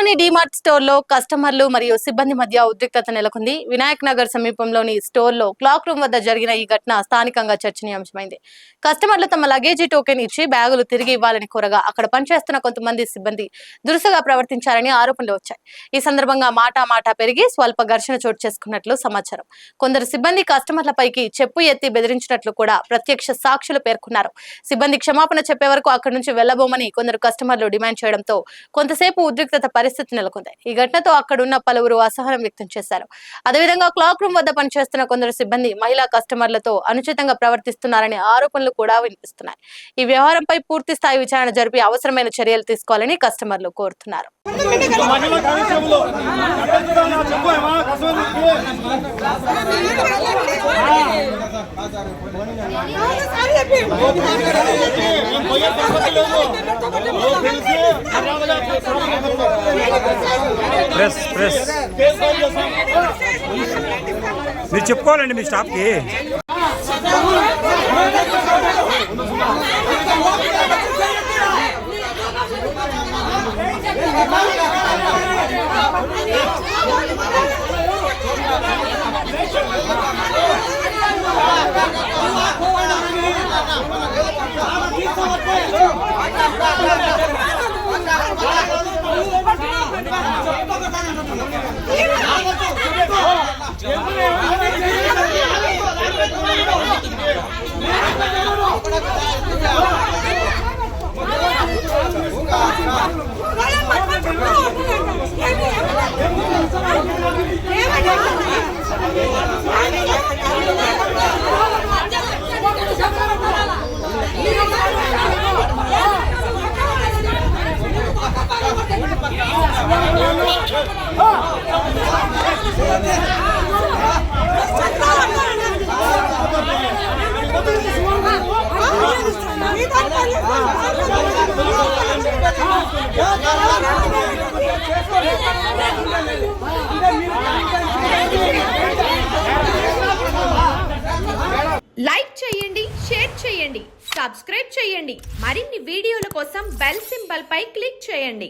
నగరంలోని డీమార్ట్ స్టోర్లో కస్టమర్లు మరియు సిబ్బంది మధ్య ఉద్రిక్తత నెలకొంది. వినాయక్ నగర్ సమీపంలోని స్టోర్లో క్లాక్ రూమ్ వద్ద జరిగిన ఈ ఘటన స్థానికంగా చర్చనీయాంశమైంది. కస్టమర్లు తమ లగేజీ టోకెన్ ఇచ్చి బ్యాగులు తిరిగి ఇవ్వాలని కోరగా అక్కడ పనిచేస్తున్న కొంతమంది సిబ్బంది దురుసుగా ప్రవర్తించారని ఆరోపణలు వచ్చాయి. ఈ సందర్భంగా మాటా పెరిగి స్వల్ప ఘర్షణ చోటు చేసుకున్నట్లు సమాచారం. కొందరు సిబ్బంది కస్టమర్లపైకి చెప్పు ఎత్తి బెదిరించినట్లు కూడా ప్రత్యక్ష సాక్షులు పేర్కొన్నారు. సిబ్బంది క్షమాపణ చెప్పే వరకు అక్కడి నుంచి వెళ్లబోమని కొందరు కస్టమర్లు డిమాండ్ చేయడంతో కొంతసేపు ఉద్రిక్తత పరిస్థితి నెలకొంది. ఈ ఘటనతో అక్కడున్న పలువురు అసహనం వ్యక్తం చేశారు. అదేవిధంగా క్లాక్ రూమ్ వద్ద పనిచేస్తున్న కొందరు సిబ్బంది మహిళా కస్టమర్లతో అనుచితంగా ప్రవర్తిస్తున్నారనే ఆరోపణలు కూడా వినిపిస్తున్నాయి. ఈ వ్యవహారంపై పూర్తి స్థాయి విచారణ జరిపి అవసరమైన చర్యలు తీసుకోవాలని కస్టమర్లు కోరుతున్నారు. మీరు చెప్పుకోవాలండి మీ స్టాఫ్కి. లైక్ చేయండి, షేర్ చేయండి, సబ్స్క్రైబ్ చేయండి. మరిన్ని వీడియోల కోసం బెల్ సింబల్ పై క్లిక్ చేయండి.